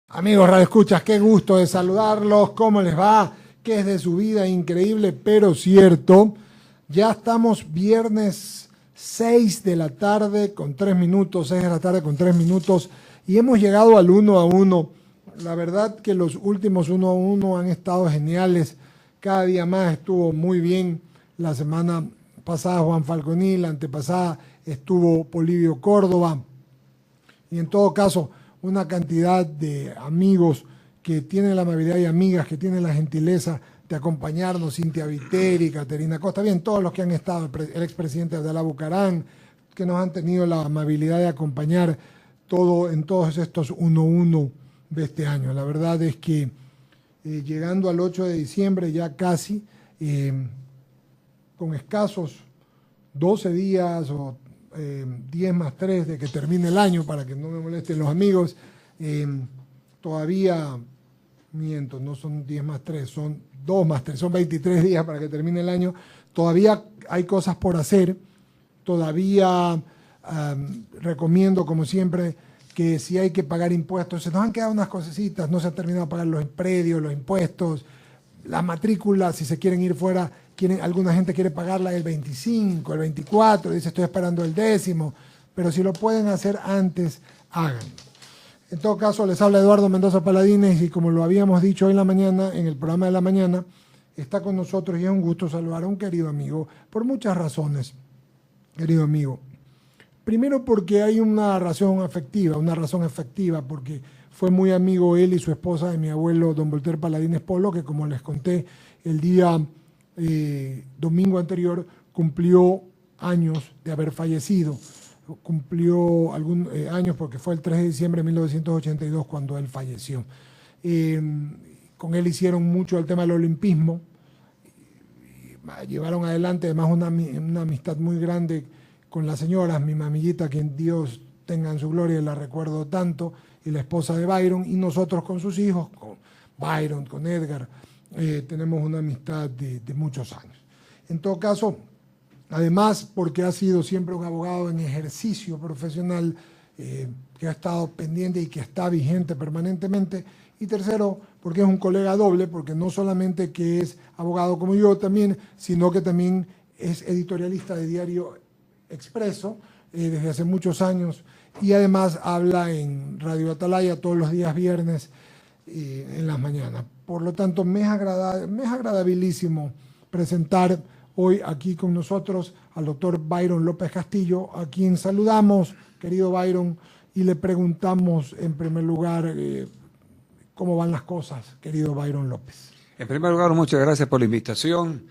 Amigos radioescuchas, qué gusto de saludarlos, ¿cómo les va? ¿Qué es de su vida? Increíble, pero cierto. Ya estamos viernes 6 de la tarde con 3 minutos, 6 de la tarde con 3 minutos, y hemos llegado al 1-1. La verdad que los últimos 1-1 han estado geniales, cada día más estuvo muy bien. La semana pasada Juan Falconil, la antepasada estuvo Polibio Córdoba, y en todo caso una cantidad de amigos que tienen la amabilidad y amigas que tienen la gentileza de acompañarnos, Cintia Viteri, Caterina Costa, bien, todos los que han estado, el expresidente Abdalá Bucarán, que nos han tenido la amabilidad de acompañar en todos estos 1-1 de este año. La verdad es que llegando al 8 de diciembre ya casi, con escasos 12 días o 10 más 3 de que termine el año, para que no me molesten los amigos, todavía, miento, no son 10 más 3, son 2 más 3, son 23 días para que termine el año. Todavía hay cosas por hacer, todavía recomiendo, como siempre, que si hay que pagar impuestos, se nos han quedado unas cosecitas, no se han terminado de pagar los predios, los impuestos, las matrículas, si se quieren ir fuera, alguna gente quiere pagarla el 25, el 24, dice estoy esperando el 10º, pero si lo pueden hacer antes, háganlo. En todo caso, les habla Eduardo Mendoza Paladines y como lo habíamos dicho hoy en la mañana, en el programa de la mañana, está con nosotros y es un gusto saludar a un querido amigo, por muchas razones, querido amigo. Primero porque hay una razón efectiva, porque fue muy amigo él y su esposa de mi abuelo, don Voltaire Paladines Polo, que como les conté, el día domingo anterior cumplió años de haber fallecido. Cumplió años porque fue el 3 de diciembre de 1982 cuando él falleció. Con él hicieron mucho el tema del olimpismo, llevaron adelante además una amistad muy grande con las señoras, mi mamillita, quien Dios tenga en su gloria, la recuerdo tanto, y la esposa de Byron, y nosotros con sus hijos, con Byron, con Edgar, tenemos una amistad de muchos años. En todo caso, además, porque ha sido siempre un abogado en ejercicio profesional, que ha estado pendiente y que está vigente permanentemente, y tercero, porque es un colega doble, porque no solamente que es abogado como yo también, sino que también es editorialista de Diario Expreso desde hace muchos años, y además habla en Radio Atalaya todos los días viernes en las mañanas. Por lo tanto, me es agradabilísimo presentar hoy aquí con nosotros al doctor Byron López Castillo, a quien saludamos, querido Byron, y le preguntamos en primer lugar cómo van las cosas, querido Byron López. En primer lugar, muchas gracias por la invitación.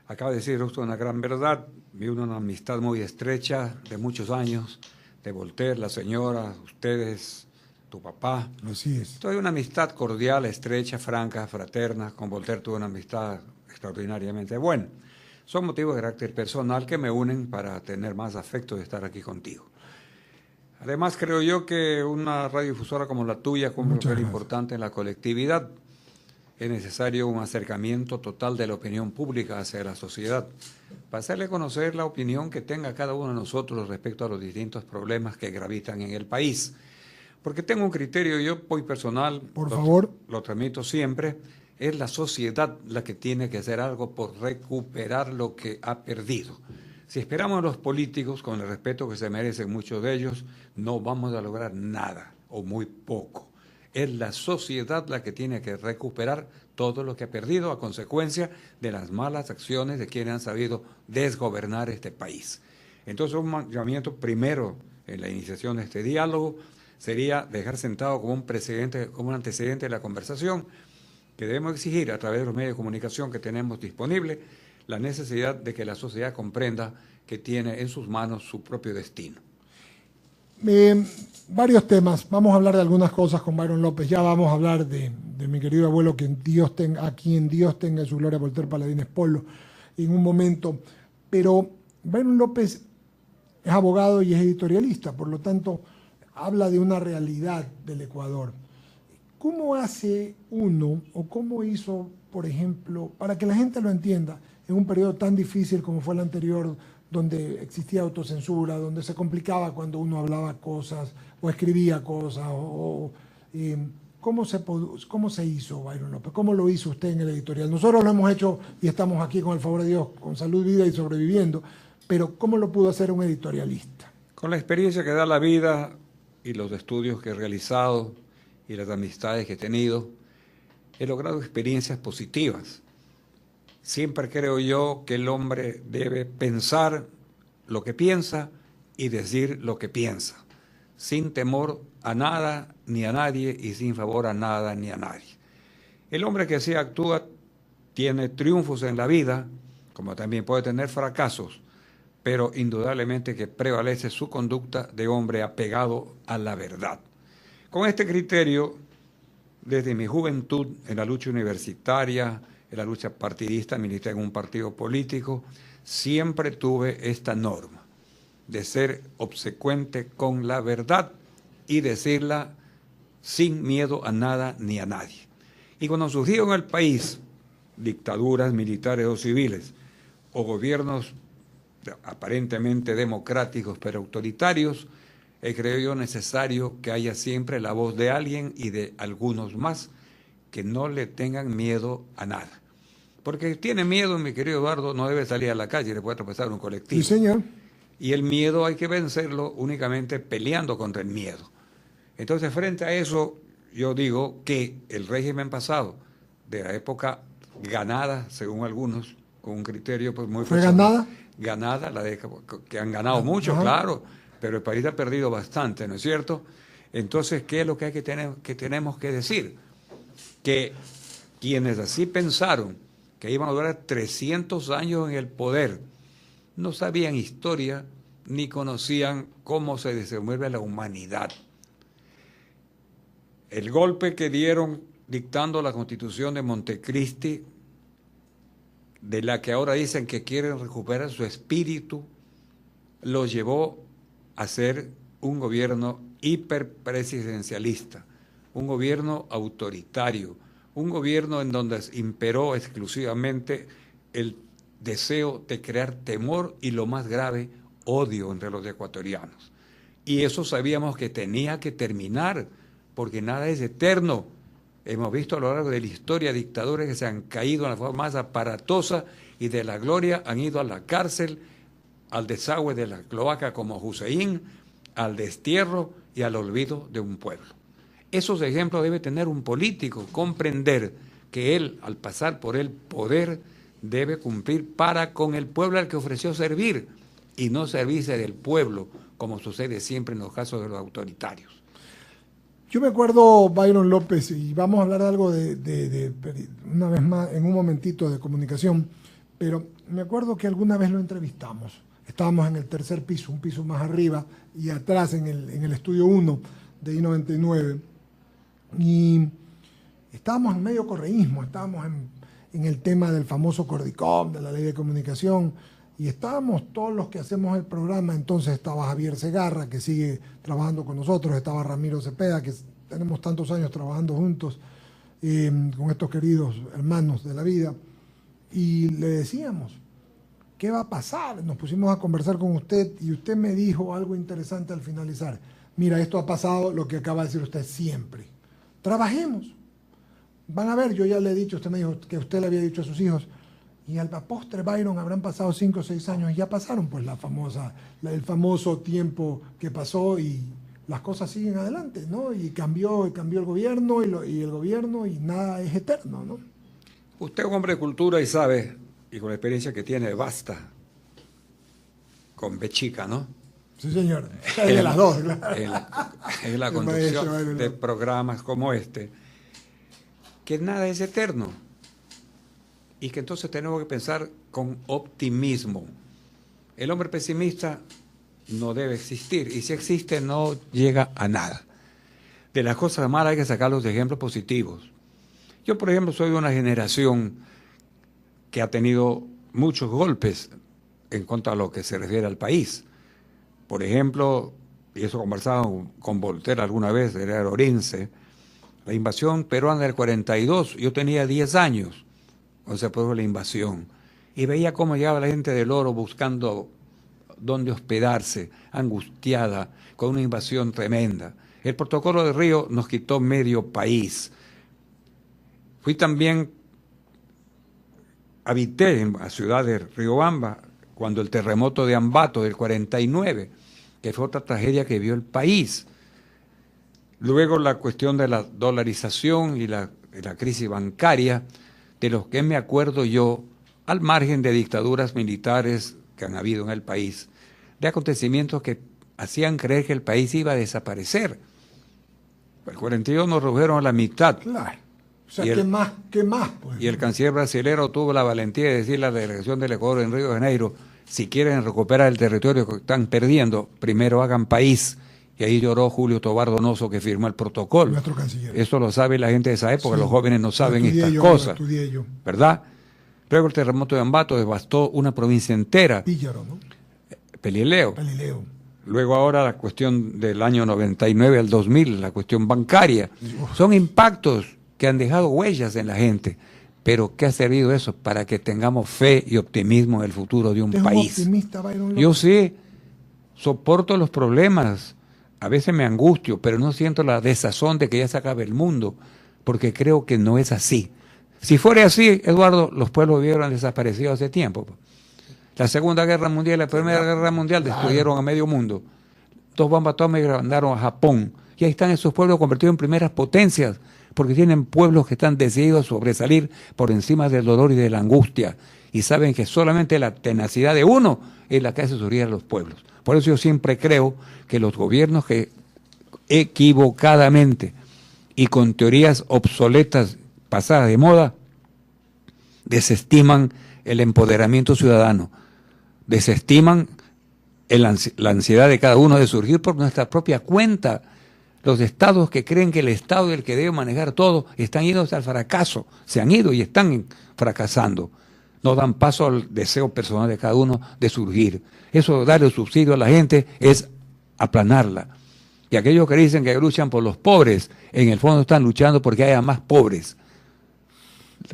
Acaba de decir usted una gran verdad. Vi una amistad muy estrecha de muchos años, de Voltaire, la señora, ustedes, tu papá. Así es. Tuve una amistad cordial, estrecha, franca, fraterna. Con Voltaire tuve una amistad extraordinariamente buena. Son motivos de carácter personal que me unen para tener más afecto de estar aquí contigo. Además, creo yo que una radiodifusora como la tuya cumple un papel importante en la colectividad. Es necesario un acercamiento total de la opinión pública hacia la sociedad, para hacerle conocer la opinión que tenga cada uno de nosotros respecto a los distintos problemas que gravitan en el país. Porque tengo un criterio yo muy personal, por favor, lo transmito siempre, es la sociedad la que tiene que hacer algo por recuperar lo que ha perdido. Si esperamos a los políticos, con el respeto que se merecen muchos de ellos, no vamos a lograr nada o muy poco. Es la sociedad la que tiene que recuperar todo lo que ha perdido a consecuencia de las malas acciones de quienes han sabido desgobernar este país. Entonces, un llamamiento primero en la iniciación de este diálogo sería dejar sentado como un antecedente de la conversación que debemos exigir a través de los medios de comunicación que tenemos disponibles la necesidad de que la sociedad comprenda que tiene en sus manos su propio destino. Varios temas, vamos a hablar de algunas cosas con Byron López, ya vamos a hablar de mi querido abuelo, a quien Dios tenga en su gloria, Voltaire Paladines Polo, en un momento, pero Byron López es abogado y es editorialista, por lo tanto habla de una realidad del Ecuador. ¿Cómo hace uno, o cómo hizo, por ejemplo, para que la gente lo entienda, en un periodo tan difícil como fue el anterior, donde existía autocensura, donde se complicaba cuando uno hablaba cosas o escribía cosas, ¿Cómo se hizo, Byron López? ¿Cómo lo hizo usted en el editorial? Nosotros lo hemos hecho y estamos aquí con el favor de Dios, con salud, vida y sobreviviendo, pero ¿cómo lo pudo hacer un editorialista? Con la experiencia que da la vida y los estudios que he realizado y las amistades que he tenido, he logrado experiencias positivas. Siempre creo yo que el hombre debe pensar lo que piensa y decir lo que piensa, sin temor a nada ni a nadie y sin favor a nada ni a nadie. El hombre que así actúa tiene triunfos en la vida, como también puede tener fracasos, pero indudablemente que prevalece su conducta de hombre apegado a la verdad. Con este criterio, desde mi juventud, en la lucha universitaria, en la lucha partidista, milité en un partido político, siempre tuve esta norma de ser obsecuente con la verdad y decirla sin miedo a nada ni a nadie. Y cuando surgieron en el país dictaduras militares o civiles, o gobiernos aparentemente democráticos pero autoritarios, creo yo necesario que haya siempre la voz de alguien y de algunos más que no le tengan miedo a nada. Porque el que tiene miedo, mi querido Eduardo, no debe salir a la calle, le puede tropezar un colectivo. Sí, señor. Y el miedo hay que vencerlo únicamente peleando contra el miedo. Entonces, frente a eso, yo digo que el régimen pasado, de la época ganada, según algunos, con un criterio pues muy... ¿Fue ganada? Ganada, que han ganado mucho, claro, pero el país ha perdido bastante, ¿no es cierto? Entonces, ¿qué es lo que tenemos que decir? Que quienes así pensaron que iban a durar 300 años en el poder, no sabían historia ni conocían cómo se desenvuelve la humanidad. El golpe que dieron dictando la Constitución de Montecristi, de la que ahora dicen que quieren recuperar su espíritu, lo llevó a ser un gobierno hiperpresidencialista, un gobierno autoritario, un gobierno en donde imperó exclusivamente el deseo de crear temor y, lo más grave, odio entre los ecuatorianos. Y eso sabíamos que tenía que terminar, porque nada es eterno. Hemos visto a lo largo de la historia dictadores que se han caído en la forma más aparatosa y de la gloria han ido a la cárcel, al desagüe de la cloaca como Hussein, al destierro y al olvido de un pueblo. Esos ejemplos debe tener un político, comprender que él, al pasar por el poder, debe cumplir para con el pueblo al que ofreció servir y no servirse del pueblo, como sucede siempre en los casos de los autoritarios. Yo me acuerdo, Byron López, y vamos a hablar de algo una vez más, en un momentito, de comunicación, pero me acuerdo que alguna vez lo entrevistamos. Estábamos en el tercer piso, un piso más arriba, y atrás en el estudio 1 de I-99. Y estábamos en medio correísmo, estábamos en el tema del famoso Cordicom, de la ley de comunicación, y estábamos todos los que hacemos el programa. Entonces estaba Javier Segarra, que sigue trabajando con nosotros, estaba Ramiro Cepeda, que tenemos tantos años trabajando juntos con estos queridos hermanos de la vida, y le decíamos, ¿qué va a pasar? Nos pusimos a conversar con usted y usted me dijo algo interesante al finalizar. Mira, esto ha pasado, lo que acaba de decir usted siempre. Trabajemos. Van a ver, yo ya le he dicho, usted me dijo que usted le había dicho a sus hijos, y al postre, Byron, habrán pasado 5 o 6 años y ya pasaron pues el famoso tiempo que pasó, y las cosas siguen adelante, ¿no? Y cambió el gobierno y el gobierno, y nada es eterno, ¿no? Usted es un hombre de cultura y sabe, y con la experiencia que tiene, basta con B chica, ¿no? Sí, señor. Es de las dos, claro. En la conducción de programas como este, que nada es eterno. Y que entonces tenemos que pensar con optimismo. El hombre pesimista no debe existir, y si existe no llega a nada. De las cosas malas hay que sacar los ejemplos positivos. Yo, por ejemplo, soy de una generación que ha tenido muchos golpes en cuanto a lo que se refiere al país. Por ejemplo, y eso conversaba con Voltaire alguna vez, era orense, la invasión peruana del 42, yo tenía 10 años. Cuando se produjo la invasión, y veía cómo llegaba la gente del Oro buscando dónde hospedarse, angustiada, con una invasión tremenda. El protocolo de Río nos quitó medio país. Fui también, habité en la ciudad de Riobamba cuando el terremoto de Ambato del 49, que fue otra tragedia que vio el país. Luego la cuestión de la dolarización y la crisis bancaria, de los que me acuerdo yo, al margen de dictaduras militares que han habido en el país, de acontecimientos que hacían creer que el país iba a desaparecer. El 42 nos redujeron a la mitad. Claro. O sea, ¿qué más? Pues? Y el canciller brasilero tuvo la valentía de decirle a la delegación del Ecuador en Río de Janeiro, si quieren recuperar el territorio que están perdiendo, primero hagan país. Y ahí lloró Julio Tobar Donoso, que firmó el protocolo. Nuestro canciller. Eso lo sabe la gente de esa época, Sí, los jóvenes no saben estas cosas. ¿Verdad? Luego el terremoto de Ambato devastó una provincia entera. Píllaro, ¿no? Pelileo. Pelileo. Luego ahora la cuestión del año 99 al 2000, la cuestión bancaria. Son impactos que han dejado huellas en la gente. Pero ¿qué ha servido eso? Para que tengamos fe y optimismo en el futuro de un país. Optimista, Byron López? Yo sí, soporto los problemas. A veces me angustio, pero no siento la desazón de que ya se acabe el mundo, porque creo que no es así. Si fuera así, Eduardo, los pueblos hubieran desaparecido hace tiempo. La Segunda Guerra Mundial y la Primera Guerra Mundial destruyeron a medio mundo. 2 bombas atómicas mandaron a Japón. Y ahí están esos pueblos convertidos en primeras potencias, porque tienen pueblos que están decididos a sobresalir por encima del dolor y de la angustia. Y saben que solamente la tenacidad de uno es la que hace surgir a los pueblos. Por eso yo siempre creo que los gobiernos que equivocadamente y con teorías obsoletas pasadas de moda desestiman el empoderamiento ciudadano, desestiman la ansiedad de cada uno de surgir por nuestra propia cuenta. Los estados que creen que el Estado es el que debe manejar todo están yendo al fracaso, se han ido y están fracasando. No dan paso al deseo personal de cada uno de surgir. Eso de darle subsidio a la gente es aplanarla. Y aquellos que dicen que luchan por los pobres, en el fondo están luchando porque haya más pobres.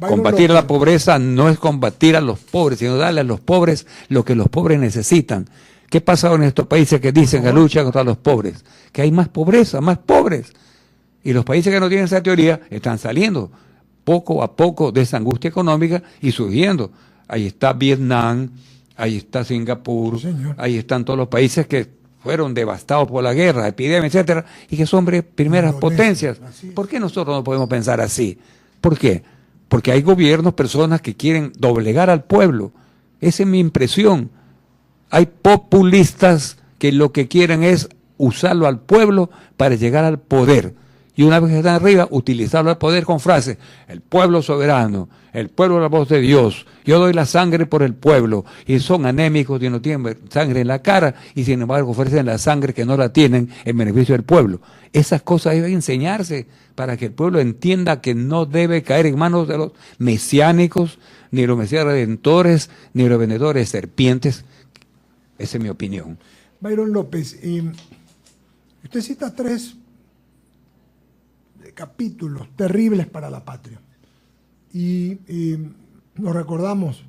Combatir la pobreza no es combatir a los pobres, sino darle a los pobres lo que los pobres necesitan. ¿Qué pasa en estos países que dicen que luchan contra los pobres? Que hay más pobreza, más pobres. Y los países que no tienen esa teoría están saliendo poco a poco de esa angustia económica y surgiendo. Ahí está Vietnam, ahí está Singapur, ahí están todos los países que fueron devastados por la guerra, epidemia, etcétera, y que son primeras potencias. ¿Por qué nosotros no podemos pensar así? ¿Por qué? Porque hay gobiernos, personas que quieren doblegar al pueblo. Esa es mi impresión. Hay populistas que lo que quieren es usarlo al pueblo para llegar al poder. Y una vez que están arriba, utilizarlo al poder con frases: el pueblo soberano, el pueblo es la voz de Dios, yo doy la sangre por el pueblo. Y son anémicos y no tienen sangre en la cara, y sin embargo ofrecen la sangre que no la tienen en beneficio del pueblo. Esas cosas deben enseñarse para que el pueblo entienda que no debe caer en manos de los mesiánicos, ni los mesías redentores, ni los vendedores de serpientes. Esa es mi opinión. Byron López, usted cita 3 capítulos terribles para la patria. Y nos recordamos,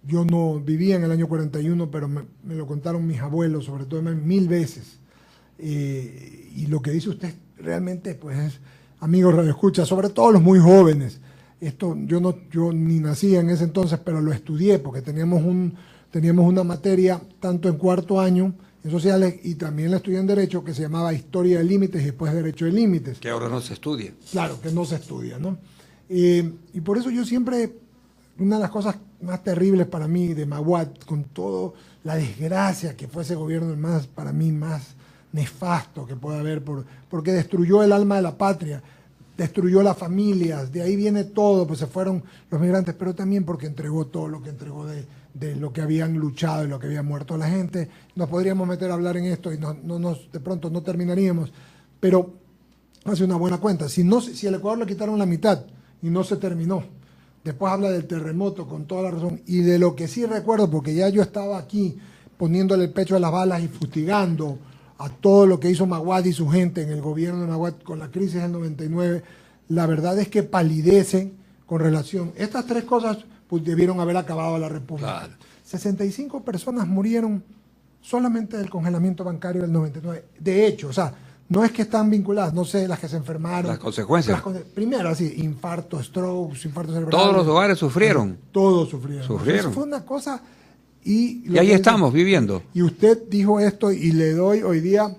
yo no vivía en el año 41, pero me lo contaron mis abuelos, sobre todo 1000 veces. Y lo que dice usted realmente, pues, es, amigos radioescucha, sobre todo los muy jóvenes. Esto yo ni nací en ese entonces, pero lo estudié porque teníamos una materia tanto en 4º año en sociales y también la estudié en Derecho, que se llamaba Historia de Límites y después Derecho de Límites. Que ahora no se estudia. Claro, que no se estudia, ¿no? Y por eso yo siempre, una de las cosas más terribles para mí de Maguad, con toda la desgracia que fue ese gobierno, para mí más nefasto que puede haber, porque destruyó el alma de la patria, destruyó las familias, de ahí viene todo, pues se fueron los migrantes, pero también porque entregó todo lo que entregó de lo que habían luchado y lo que había muerto la gente. Nos podríamos meter a hablar en esto y de pronto no terminaríamos, pero hace una buena cuenta. Si el Ecuador le quitaron la mitad y no se terminó, después habla del terremoto con toda la razón, y de lo que sí recuerdo, porque ya yo estaba aquí poniéndole el pecho a las balas y fustigando a todo lo que hizo Maguad y su gente en el gobierno de Maguad con la crisis del 99, la verdad es que palidecen con relación. Estas 3 cosas pues debieron haber acabado la República. Claro. 65 personas murieron solamente del congelamiento bancario del 99. De hecho, o sea, no es que están vinculadas, no sé, las que se enfermaron. Las consecuencias. Primero, así, infarto, strokes, infarto cerebral. Todos los hogares sufrieron. Todos sufrieron. Sufrieron. Eso fue una cosa... Y ahí estamos viviendo. Y usted dijo esto y le doy hoy día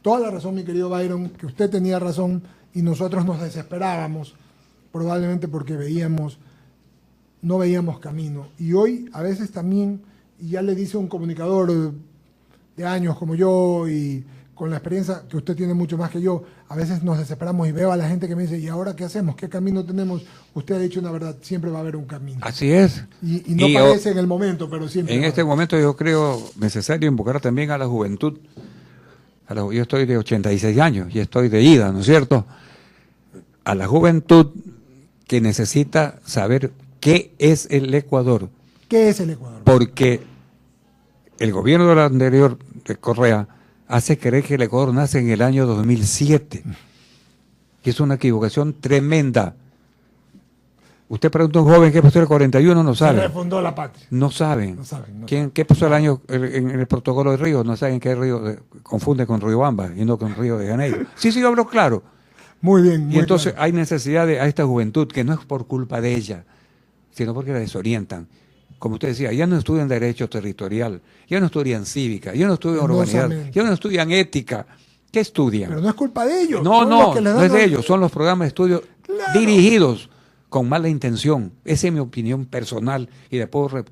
toda la razón, mi querido Byron, que usted tenía razón y nosotros nos desesperábamos, probablemente porque no veíamos camino. Y hoy a veces también, y ya le dice un comunicador de años como yo y con la experiencia que usted tiene mucho más que yo, a veces nos desesperamos y veo a la gente que me dice, ¿y ahora qué hacemos? ¿Qué camino tenemos? Usted ha dicho una verdad, siempre va a haber un camino. Así es. Y no parece en el momento, pero siempre. En este momento yo creo necesario invocar también a la juventud. Yo estoy de 86 años y estoy de ida, ¿no es cierto? A la juventud que necesita saber qué es el Ecuador. ¿Qué es el Ecuador? Porque el gobierno del anterior, de Correa, hace creer que el Ecuador nace en el año 2007. Y es una equivocación tremenda. Usted pregunta a un joven qué pasó en el 41, no sabe. Se refundó la patria. No saben. No saben. ¿Qué pasó el año en el protocolo de Río? No saben qué río, confunde con Riobamba y no con Río de Janeiro. Sí, yo hablo claro. Muy bien. Muy Y entonces claro. hay necesidad a esta juventud, que no es por culpa de ella, sino porque la desorientan. Como usted decía, ya no estudian derecho territorial, ya no estudian cívica, ya no estudian urbanidad, ya no estudian ética. ¿Qué estudian? Pero no es culpa de ellos. No es de ellos, son los programas de estudio dirigidos con mala intención. Esa es mi opinión personal y la puedo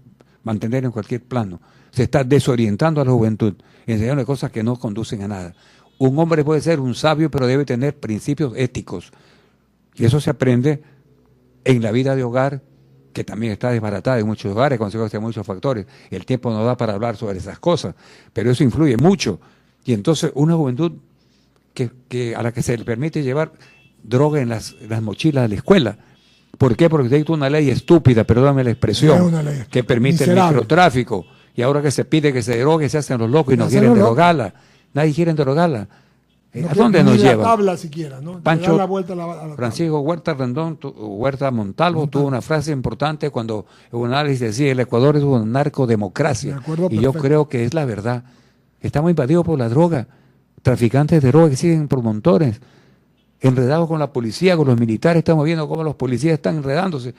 mantener en cualquier plano. Se está desorientando a la juventud, enseñando cosas que no conducen a nada. Un hombre puede ser un sabio, pero debe tener principios éticos. Y eso se aprende en la vida de hogar, que también está desbaratada en muchos hogares, consecuencia de muchos factores. El tiempo no da para hablar sobre esas cosas, pero eso influye mucho. Y entonces una juventud a la que se le permite llevar droga en las mochilas de la escuela. ¿Por qué? Porque hay una ley estúpida, perdóname la expresión, que permite el microtráfico. Y ahora que se pide que se derogue, se hacen los locos y no quieren derogarla. Nadie quiere derogarla. ¿A dónde nos lleva? La tabla siquiera, ¿no? Pancho, la vuelta a la Francisco Huerta Montalvo tuvo una frase importante cuando en un análisis decía: el Ecuador es una narcodemocracia. Y yo creo que es la verdad. Estamos invadidos por la droga. Traficantes de droga que siguen por montones. Enredados con la policía, con los militares. Estamos viendo cómo los policías están enredándose,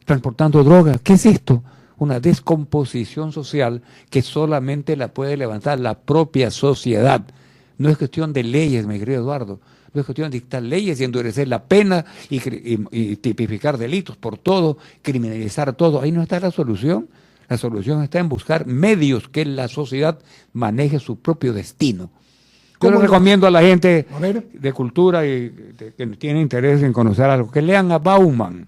transportando droga. ¿Qué es esto? Una descomposición social que solamente la puede levantar la propia sociedad. No es cuestión de leyes, mi querido Eduardo. No es cuestión de dictar leyes y endurecer la pena y tipificar delitos por todo, criminalizar todo. Ahí no está la solución. La solución está en buscar medios que la sociedad maneje su propio destino. Yo le recomiendo a la gente de cultura y que tiene interés en conocer algo, que lean a Bauman,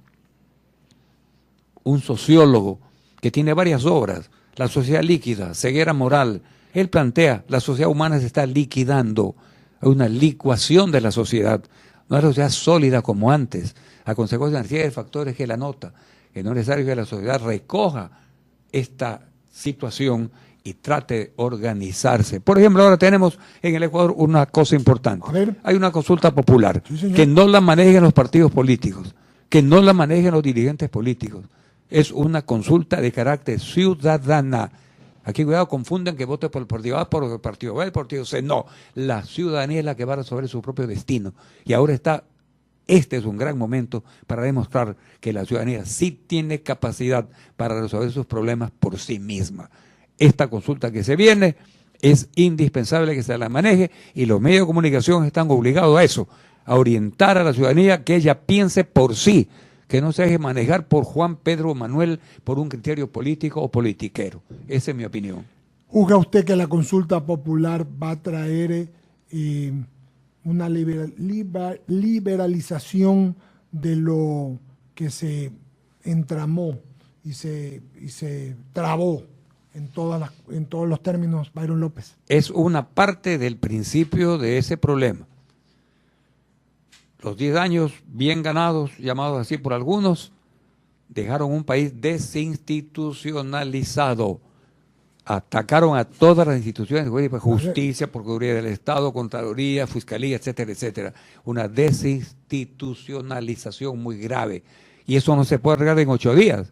un sociólogo que tiene varias obras, La sociedad líquida, ceguera moral. Él plantea, la sociedad humana se está liquidando, hay una licuación de la sociedad, no es una sociedad sólida como antes, a consecuencia de una serie de factores que la nota, que no es necesario que la sociedad recoja esta situación y trate de organizarse. Por ejemplo, ahora tenemos en el Ecuador una cosa importante. Hay una consulta popular, que no la manejan los partidos políticos, que no la manejan los dirigentes políticos. Es una consulta de carácter ciudadana. Aquí, cuidado, confunden que vote por el partido A, por el partido B, el partido C. No, la ciudadanía es la que va a resolver su propio destino. Y ahora este es un gran momento para demostrar que la ciudadanía sí tiene capacidad para resolver sus problemas por sí misma. Esta consulta que se viene es indispensable que se la maneje y los medios de comunicación están obligados a eso, a orientar a la ciudadanía que ella piense por sí, que no se deje manejar por Juan, Pedro o Manuel por un criterio político o politiquero. Esa es mi opinión. ¿Juzga usted que la consulta popular va a traer una liberalización de lo que se entramó y se trabó en todos los términos, Byron López? Es una parte del principio de ese problema. Los 10 años bien ganados, llamados así por algunos, dejaron un país desinstitucionalizado. Atacaron a todas las instituciones, justicia, Procuraduría del Estado, Contraloría, Fiscalía, etcétera, etcétera. Una desinstitucionalización muy grave. Y eso no se puede arreglar en 8 días.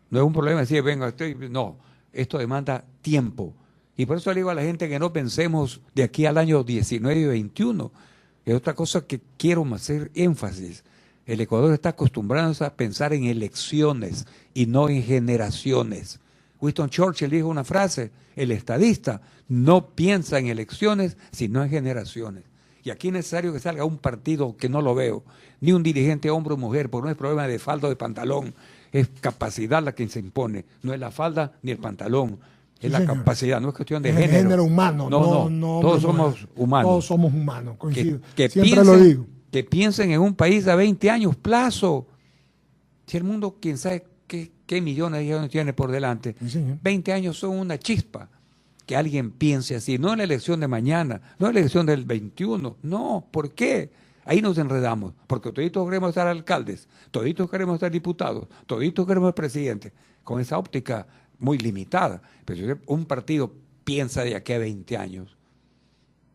No es un problema decir, venga, no. Esto demanda tiempo. Y por eso le digo a la gente que no pensemos de aquí al año 19 y 21. Es otra cosa que quiero hacer énfasis. El Ecuador está acostumbrándose a pensar en elecciones y no en generaciones. Winston Churchill dijo una frase: el estadista no piensa en elecciones, sino en generaciones. Y aquí es necesario que salga un partido que no lo veo, ni un dirigente hombre o mujer, porque no es problema de falda o de pantalón, es capacidad la que se impone, no es la falda ni el pantalón, es Sí, la señor. capacidad, no es cuestión de Es el género. género humano, no todos hombre, somos mujer. humanos. Todos somos humanos, coincido. Que Siempre lo digo. que piensen en un país a 20 años plazo. Si el mundo, quién sabe qué millones de años tiene por delante, Sí, señor. 20 años son una chispa. Que alguien piense así, no en la elección de mañana, no en la elección del 21, no, ¿por qué? Ahí nos enredamos, porque toditos queremos ser alcaldes, toditos queremos ser diputados, toditos queremos ser presidentes, con esa óptica muy limitada. Pero si un partido piensa de aquí a 20 años,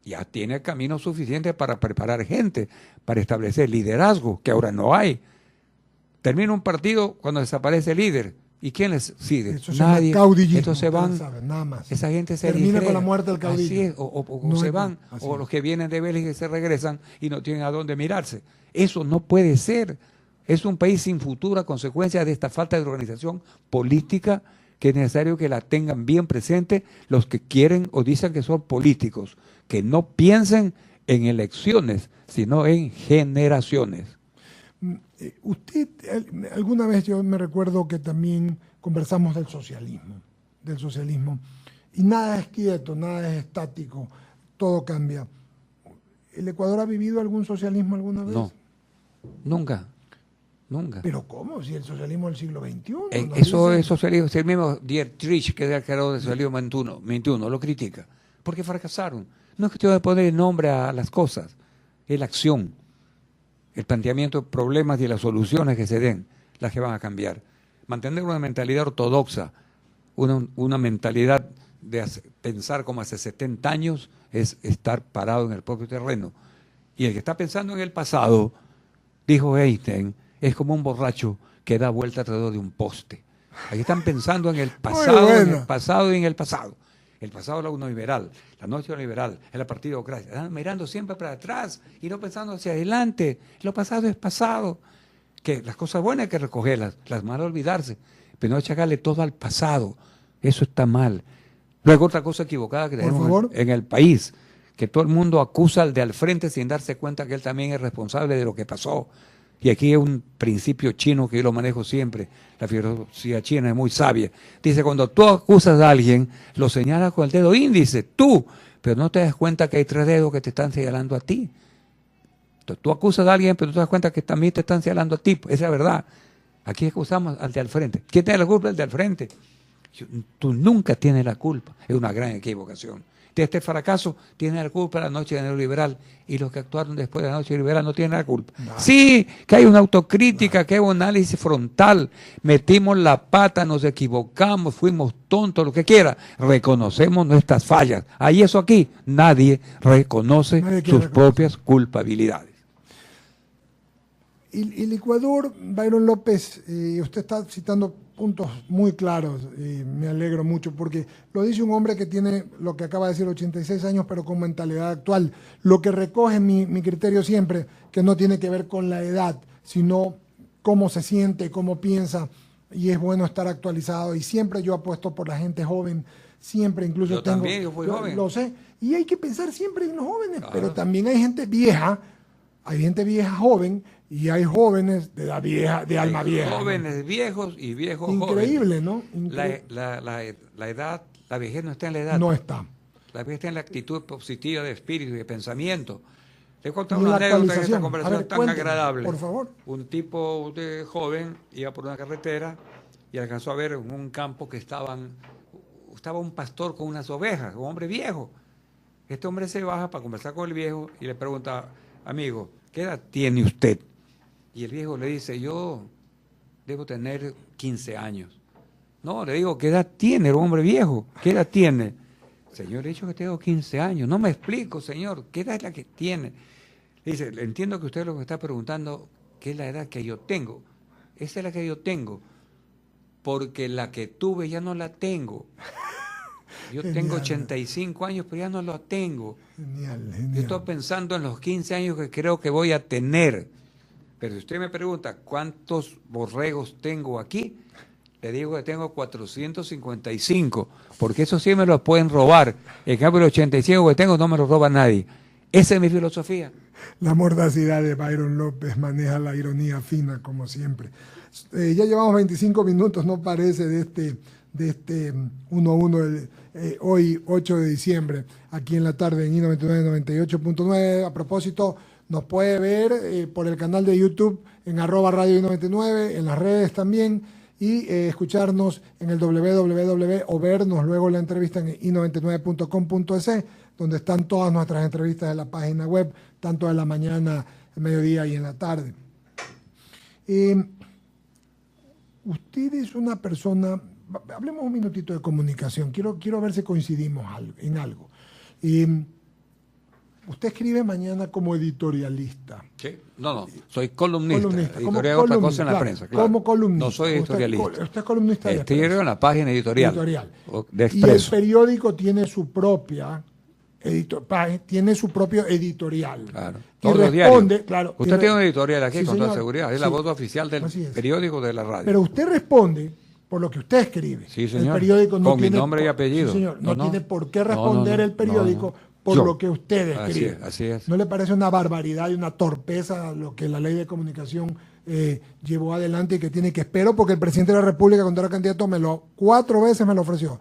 ya tiene camino suficiente para preparar gente, para establecer liderazgo, que ahora no hay. Termina un partido cuando desaparece el líder. ¿Y quién les sigue? Eso se llama Nadie. caudillismo, Estos se van. ustedes saben, nada más. Esa gente se Termina disgrega. con la muerte del caudillo. Así es, o No se hay- van, así o es. los que vienen de Bélgica y se regresan y no tienen a dónde mirarse. Eso no puede ser. Es un país sin futuro a consecuencia de esta falta de organización política, que es necesario que la tengan bien presente los que quieren o dicen que son políticos, que no piensen en elecciones, sino en generaciones. Usted, alguna vez yo me recuerdo que también conversamos del socialismo, y nada es quieto, nada es estático, todo cambia. ¿El Ecuador ha vivido algún socialismo alguna vez? No, nunca, nunca. ¿Pero cómo? Si el socialismo del siglo XXI. nos Eso dicen. es socialismo. Si el mismo Dietrich, que es el creador del socialismo 21, lo critica. Porque fracasaron. No es cuestión de poner nombre a las cosas, es la acción, el planteamiento de problemas y las soluciones que se den, las que van a cambiar. Mantener una mentalidad ortodoxa, una mentalidad de pensar como hace 70 años, es estar parado en el propio terreno. Y el que está pensando en el pasado, dijo Einstein, es como un borracho que da vuelta alrededor de un poste. Aquí están pensando en el pasado, bueno. en el pasado y en el pasado. El pasado es la neoliberal, la noche neoliberal, es la partidocracia. Están mirando siempre para atrás y no pensando hacia adelante. Lo pasado es pasado. Que las cosas buenas hay que recogerlas, las malas olvidarse, pero no achacarle todo al pasado. Eso está mal. Luego otra cosa equivocada que Por tenemos favor. en el país, que todo el mundo acusa al de al frente sin darse cuenta que él también es responsable de lo que pasó. Y aquí hay un principio chino que yo lo manejo siempre. La filosofía china es muy sabia. Dice, cuando tú acusas a alguien, lo señalas con el dedo índice, tú, pero no te das cuenta que hay 3 dedos que te están señalando a ti. Entonces, tú acusas a alguien, pero tú te das cuenta que también te están señalando a ti. Esa es la verdad. Aquí acusamos al de al frente. ¿Quién tiene la culpa? El de al frente. Tú nunca tienes la culpa. Es una gran equivocación. De este fracaso tiene la culpa la noche neoliberal, y los que actuaron después de la noche neoliberal no tienen la culpa. No. Sí, que hay una autocrítica, que hay un análisis frontal. Metimos la pata, nos equivocamos, fuimos tontos, lo que quiera. Reconocemos nuestras fallas. Ahí eso aquí, nadie reconoce Nadie quiere sus reconocer. propias culpabilidades. El Ecuador, Byron López, usted está citando puntos muy claros, y me alegro mucho, porque lo dice un hombre que tiene lo que acaba de decir, 86 años, pero con mentalidad actual. Lo que recoge mi criterio siempre, que no tiene que ver con la edad, sino cómo se siente, cómo piensa, y es bueno estar actualizado. Y siempre yo apuesto por la gente joven, siempre, incluso Yo también, yo fui joven. Lo sé, y hay que pensar siempre en los jóvenes, Claro. pero también hay gente vieja joven, y hay jóvenes de edad vieja, de alma vieja. ¿no? Jóvenes viejos y viejos Increíble, jóvenes. ¿no? La edad, la vejez no está en la edad. No está. La vejez está en la actitud positiva de espíritu y de pensamiento. Le cuento Y una la anécdota en esta actualización. A conversación ver, tan cuénteme, agradable. por favor. Un tipo de joven iba por una carretera y alcanzó a ver en un campo que estaba un pastor con unas ovejas, un hombre viejo. Este hombre se baja para conversar con el viejo y le pregunta, amigo, ¿qué edad tiene usted? Y el viejo le dice, yo debo tener 15 años. No, le digo, ¿qué edad tiene el hombre viejo? ¿Qué edad tiene? Señor, he dicho que tengo 15 años. No me explico, señor, ¿qué edad es la que tiene? Le dice, entiendo que usted lo que está preguntando, ¿qué es la edad que yo tengo? Esa es la que yo tengo, porque la que tuve ya no la tengo. Yo Genial. tengo 85 años, pero ya no lo tengo. Genial, Yo genial. estoy pensando en los 15 años que creo que voy a tener. Pero si usted me pregunta cuántos borregos tengo aquí, le digo que tengo 455, porque eso sí me los pueden robar. En cambio, los 85 que tengo no me los roba nadie. Esa es mi filosofía. La mordacidad de Byron López maneja la ironía fina, como siempre. Ya llevamos 25 minutos, no parece, de este 1-1 hoy, 8 de diciembre, aquí en la tarde en I99 98.9. A propósito, nos puede ver por el canal de YouTube en @Radio I99, en las redes también, y escucharnos en el www o vernos luego la entrevista en i99.com.es, donde están todas nuestras entrevistas de la página web, tanto de la mañana, el mediodía y en la tarde. Usted es una persona, hablemos un minutito de comunicación, quiero ver si coincidimos en algo. Usted escribe mañana como editorialista. ¿Sí? No, soy columnista. Como Editorial es otra cosa en la claro, prensa. Claro. Como columnista. No soy editorialista. Usted es columnista de Escribo Expreso. en la página editorial. De Y el Expreso. periódico tiene su propia tiene su propio editorial. Claro. Y Todos los responde, diarios. claro. Usted tiene un editorial aquí, Sí, con toda señor. seguridad. Es la Sí. voz oficial del Así es. periódico de la radio. Pero usted responde por lo que usted escribe. Sí, señor. El periódico no Con mi tiene nombre y apellido. Sí, señor. No, No, tiene por qué responder no, el periódico por Yo. lo que usted escribe. Así es. ¿No le parece una barbaridad y una torpeza lo que la ley de comunicación llevó adelante y que tiene que espero? Porque el presidente de la República, cuando era candidato, 4 veces me lo ofreció.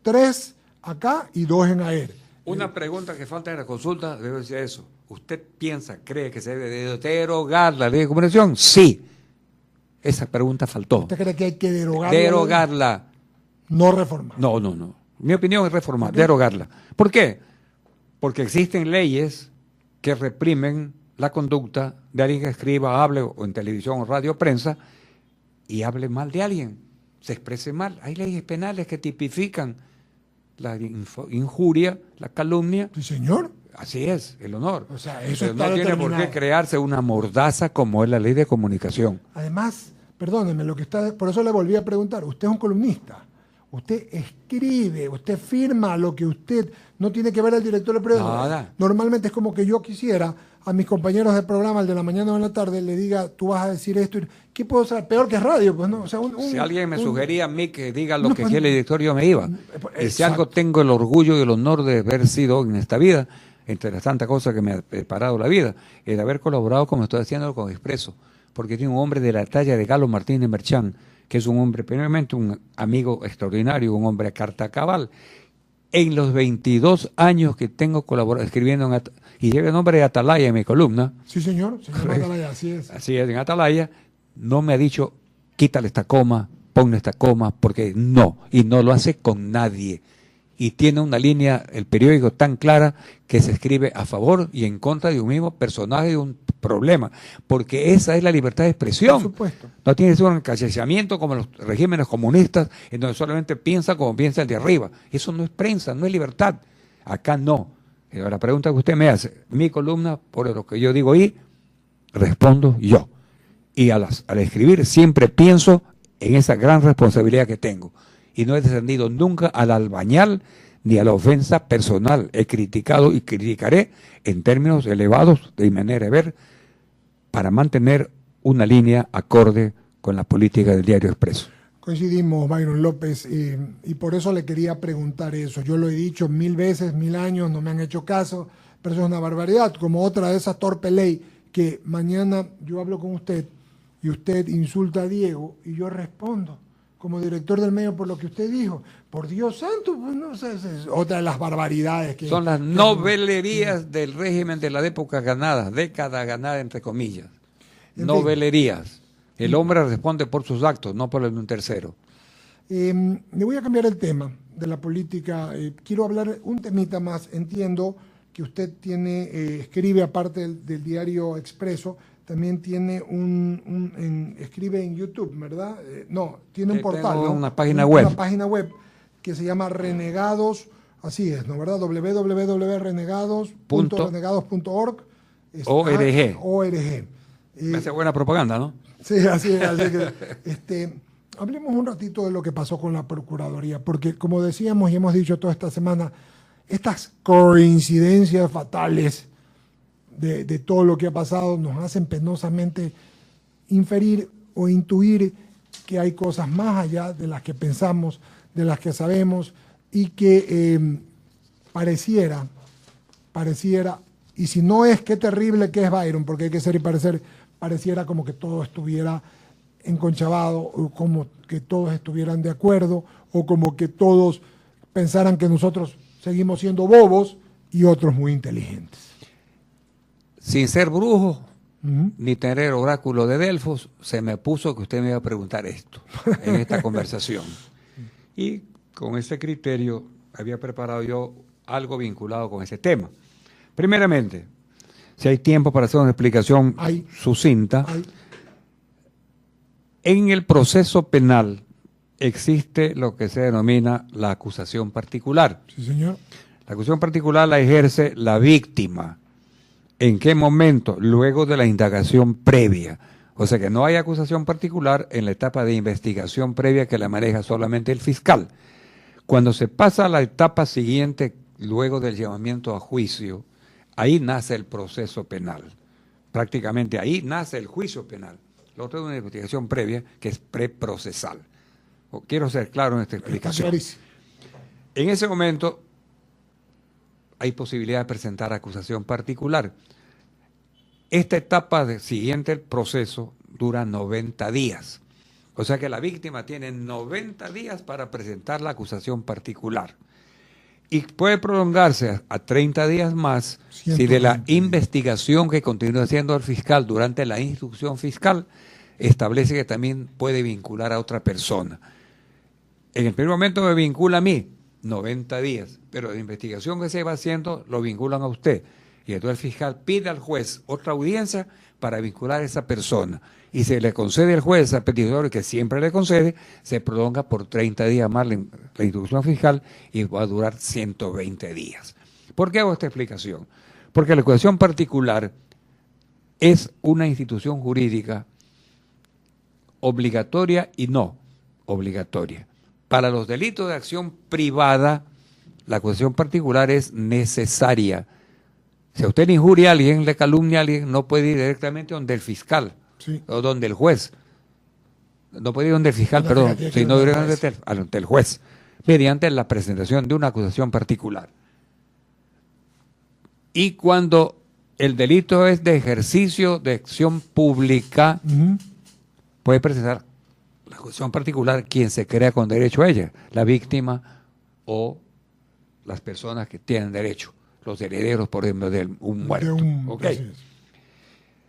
3 acá y 2 en AER. Una pregunta que falta en la consulta debe ser eso. ¿Usted cree que se debe derogar la ley de comunicación? Sí. Esa pregunta faltó. ¿Usted cree que hay que derogarla? Derogarla. No reformar. No. Mi opinión es reformar, derogarla. ¿Por qué? Porque existen leyes que reprimen la conducta de alguien que escriba, hable o en televisión, radio o prensa y hable mal de alguien, se exprese mal. Hay leyes penales que tipifican la injuria, la calumnia. Sí, señor. Así es, el honor. O sea, eso Pero está no tiene por determinado. qué crearse una mordaza como es la ley de comunicación. Además, perdóneme, por eso le volví a preguntar, usted es un columnista, usted escribe, usted firma lo que usted, no tiene que ver al director del periódico. Nada. Normalmente es como que yo quisiera a mis compañeros de programa, el de la mañana o en la tarde, le diga, tú vas a decir esto, ¿qué puedo hacer? Peor que radio, pues no. O sea, Si alguien me sugería a mí que diga lo No, que pues, quiere el director, yo me iba. Y si exacto. algo tengo el orgullo y el honor de haber sido en esta vida, entre las tantas cosas que me ha preparado la vida, es de haber colaborado, como estoy haciendo, con Expreso, porque tiene un hombre de la talla de Galo Martínez Merchán, que es un hombre, primeramente, un amigo extraordinario, un hombre a carta cabal. En los 22 años que tengo escribiendo, y lleva el nombre de Atalaya en mi columna, Sí, señor Atalaya, así es. así es, en Atalaya, no me ha dicho, quítale esta coma, ponle esta coma, porque no, y no lo hace con nadie. Y tiene una línea, el periódico, tan clara que se escribe a favor y en contra de un mismo personaje, de un problema, porque esa es la libertad de expresión. Por supuesto. No tiene que ser un encasillamiento como los regímenes comunistas, en donde solamente piensa como piensa el de arriba. Eso no es prensa, no es libertad. Acá no. Pero la pregunta que usted me hace, mi columna, por lo que yo digo ahí, respondo yo. Y al escribir siempre pienso en esa gran responsabilidad que tengo. Y no he descendido nunca al albañal ni a la ofensa personal. He criticado y criticaré en términos elevados de mi manera de ver para mantener una línea acorde con la política del Diario Expreso. Coincidimos, Byron López, y por eso le quería preguntar eso. Yo lo he dicho 1000 veces, 1000 años, no me han hecho caso, pero eso es una barbaridad, como otra de esas torpe ley que mañana yo hablo con usted y usted insulta a Diego y yo respondo como director del medio por lo que usted dijo. Por Dios santo, pues no sé, es otra de las barbaridades que... Son las novelerías del régimen de la época ganada, década ganada entre comillas. En Novelerías. El hombre responde por sus actos, no por el de un tercero. Le voy a cambiar el tema de la política. Quiero hablar un temita más. Entiendo que usted escribe, aparte del diario Expreso, también tiene escribe en YouTube, ¿verdad? No, tiene un portal, tengo ¿no? una página web. Una página web que se llama Renegados, así es, ¿no? ¿Verdad? www.renegados.org. ORG. ORG. Me hace buena propaganda, ¿no? Sí, así es. Así que, Hablemos un ratito de lo que pasó con la Procuraduría, porque como decíamos y hemos dicho toda esta semana, estas coincidencias fatales de todo lo que ha pasado nos hacen penosamente inferir o intuir que hay cosas más allá de las que pensamos, de las que sabemos, y que pareciera, y si no es qué terrible que es Byron, porque hay que ser y parecer, pareciera como que todo estuviera enconchabado, o como que todos estuvieran de acuerdo, o como que todos pensaran que nosotros seguimos siendo bobos y otros muy inteligentes. Sin ser brujo, ni tener oráculo de Delfos, se me puso que usted me iba a preguntar esto en esta conversación. Y con ese criterio había preparado yo algo vinculado con ese tema. Primeramente, si hay tiempo para hacer una explicación sucinta, en el proceso penal existe lo que se denomina la acusación particular. Sí, señor. La acusación particular la ejerce la víctima. ¿En qué momento? Luego de la indagación previa. O sea que no hay acusación particular en la etapa de investigación previa que la maneja solamente el fiscal. Cuando se pasa a la etapa siguiente, luego del llamamiento a juicio, ahí nace el proceso penal. Prácticamente ahí nace el juicio penal. Lo otro es una investigación previa que es preprocesal. Quiero ser claro en esta explicación. En ese momento hay posibilidad de presentar acusación particular. Esta etapa siguiente al proceso dura 90 días. O sea que la víctima tiene 90 días para presentar la acusación particular. Y puede prolongarse a 30 días más si de la investigación que continúa haciendo el fiscal durante la instrucción fiscal establece que también puede vincular a otra persona. En el primer momento me vincula a mí, 90 días, pero la investigación que se va haciendo lo vinculan a usted. Y entonces el fiscal pide al juez otra audiencia para vincular a esa persona. Y se le concede al juez a peticionario, que siempre le concede, se prolonga por 30 días más la instrucción fiscal y va a durar 120 días. ¿Por qué hago esta explicación? Porque la acusación particular es una institución jurídica obligatoria y no obligatoria. Para los delitos de acción privada, la acusación particular es necesaria. Si a usted le injuria a alguien, le calumnia a alguien, no puede ir directamente donde el fiscal o donde el juez. No puede ir donde el fiscal, sino directamente ante el juez, mediante la presentación de una acusación particular. Y cuando el delito es de ejercicio de acción pública, puede presentar la acusación particular quien se crea con derecho a ella, la víctima o las personas que tienen derecho, los herederos, por ejemplo, de un muerto.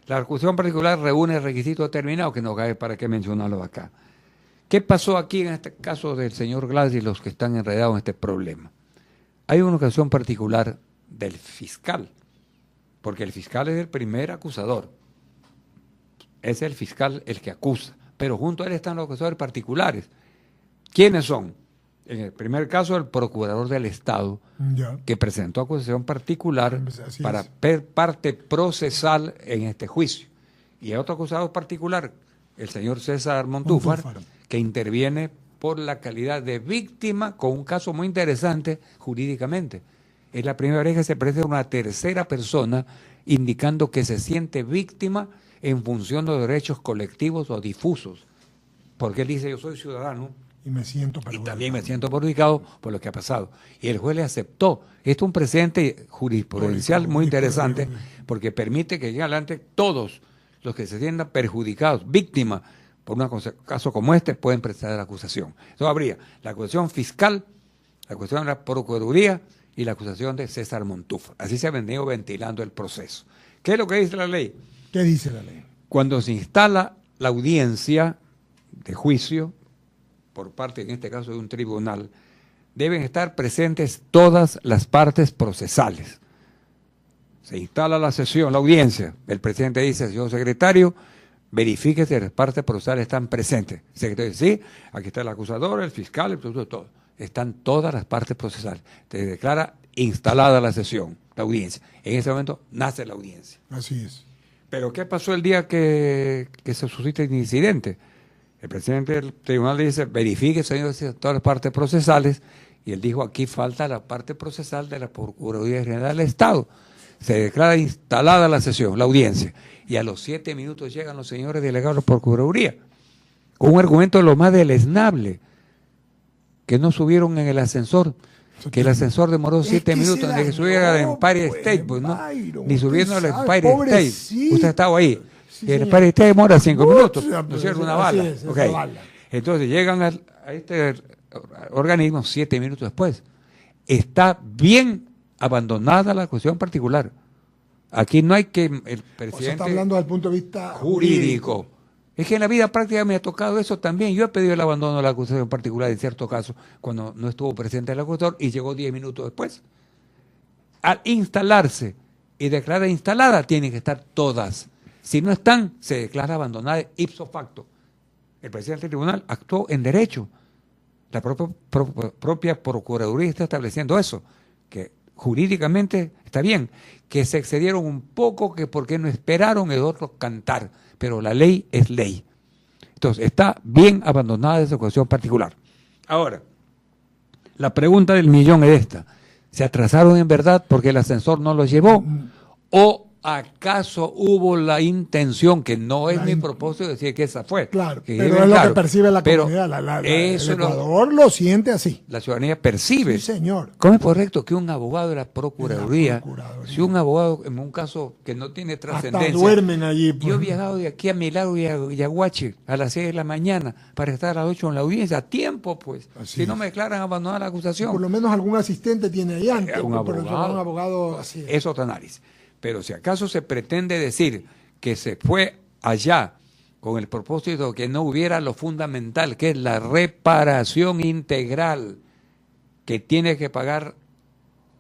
La acusación particular reúne el requisito determinado, que no cabe para qué mencionarlo acá. ¿Qué pasó aquí en este caso del señor Glass y los que están enredados en este problema? Hay una acusación particular del fiscal, porque el fiscal es el primer acusador. Es el fiscal el que acusa, pero junto a él están los acusadores particulares. ¿Quiénes son? En el primer caso, el procurador del Estado, que presentó acusación particular para parte procesal en este juicio. Y hay otro acusador particular, el señor César Montúfar, que interviene por la calidad de víctima con un caso muy interesante jurídicamente. Es la primera vez que se presenta una tercera persona indicando que se siente víctima en función de derechos colectivos o difusos. Porque él dice, yo soy ciudadano, y también me siento perjudicado por lo que ha pasado. Y el juez le aceptó. Esto es un precedente jurisprudencial muy interesante porque permite que lleguen adelante todos los que se sientan perjudicados, víctimas, por un caso como este, pueden presentar la acusación. Eso habría la acusación fiscal, la acusación de la Procuraduría y la acusación de César Montúfar. Así se ha venido ventilando el proceso. ¿Qué es lo que dice la ley? ¿Qué dice la ley? Cuando se instala la audiencia de juicio, por parte, en este caso, de un tribunal, deben estar presentes todas las partes procesales. Se instala la sesión, la audiencia, el presidente dice, señor secretario, verifique si las partes procesales están presentes. El secretario dice, sí, aquí está el acusador, el fiscal, el proceso, todo. Están todas las partes procesales. Se declara instalada la sesión, la audiencia. En ese momento nace la audiencia. Así es. Pero ¿qué pasó el día que se suscita el incidente? El presidente del tribunal dice, verifique, señor, todas las partes procesales, y él dijo, aquí falta la parte procesal de la Procuraduría General del Estado. Se declara instalada la sesión, la audiencia, y a los 7 minutos llegan los señores delegados de la Procuraduría, con un argumento de lo más deleznable, que no subieron en el ascensor, que el ascensor demoró 7 minutos de que subiera al Empire State, pues no, ni subiendo al Empire State. Usted estaba ahí. Sí, y el Empire State demora 5 minutos, Ups, ¿no es cierto? Una así bala. es, Okay. esa bala. Entonces llegan a este organismo 7 minutos después. Está bien abandonada la cuestión particular. Aquí no hay que el O sea, presidente está hablando desde el punto de vista jurídico. Es que en la vida práctica me ha tocado eso también. Yo he pedido el abandono de la acusación particular en cierto caso, cuando no estuvo presente el acusador y llegó 10 minutos después. Al instalarse y declarar instalada, tienen que estar todas. Si no están, se declara abandonada ipso facto. El presidente del tribunal actuó en derecho. La propia Procuraduría está estableciendo eso, que jurídicamente está bien, que se excedieron un poco, que porque no esperaron el otro cantar, pero la ley es ley. Entonces, está bien abandonada esa cuestión particular. Ahora, la pregunta del millón es esta: ¿se atrasaron en verdad porque el ascensor no los llevó? ¿O acaso hubo la intención, que no es mi propósito decir que esa fue? Claro, que pero es lo claro, que percibe la pero comunidad. eso el Ecuador lo siente así. la ciudadanía percibe. Sí, señor. ¿Cómo es correcto que un abogado de la Procuraduría, Procuraduría. si un abogado en un caso que no tiene Hasta trascendencia, duermen allí. pues. yo he viajado de aquí a Milagro y a Yaguachi a las 6 de la mañana para estar a las 8 en la audiencia, a tiempo pues, Así si no es. me declaran abandonar la acusación. Por lo menos algún asistente tiene ahí antes. Un pero abogado. un abogado así. Es otro análisis. Pero si acaso se pretende decir que se fue allá con el propósito de que no hubiera lo fundamental, que es la reparación integral que tiene que pagar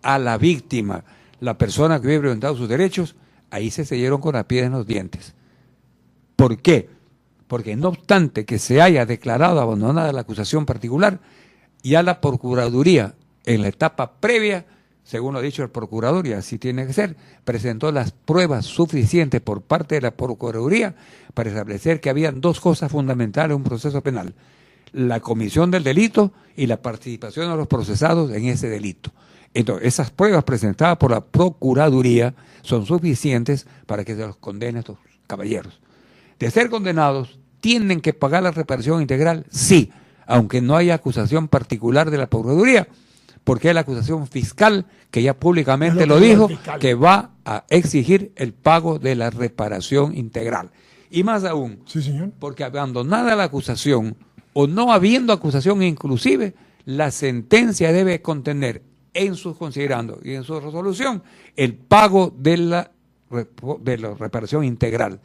a la víctima, la persona que hubiera violentado sus derechos, ahí se sellaron con la piedra en los dientes. ¿Por qué? Porque no obstante que se haya declarado abandonada la acusación particular, ya la Procuraduría, en la etapa previa, según lo ha dicho el procurador, y así tiene que ser, presentó las pruebas suficientes por parte de la Procuraduría para establecer que habían dos cosas fundamentales en un proceso penal: la comisión del delito y la participación de los procesados en ese delito. Entonces, esas pruebas presentadas por la Procuraduría son suficientes para que se los condene a estos caballeros. De ser condenados, ¿tienen que pagar la reparación integral? Sí, aunque no haya acusación particular de la Procuraduría, porque es la acusación fiscal que ya públicamente lo dijo, que va a exigir el pago de la reparación integral. Y más aún, Sí, señor. porque abandonada la acusación, o no habiendo acusación inclusive, la sentencia debe contener en sus considerandos y en su resolución el pago de la reparación integral.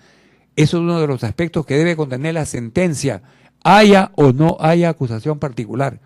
Eso es uno de los aspectos que debe contener la sentencia, haya o no haya acusación particular.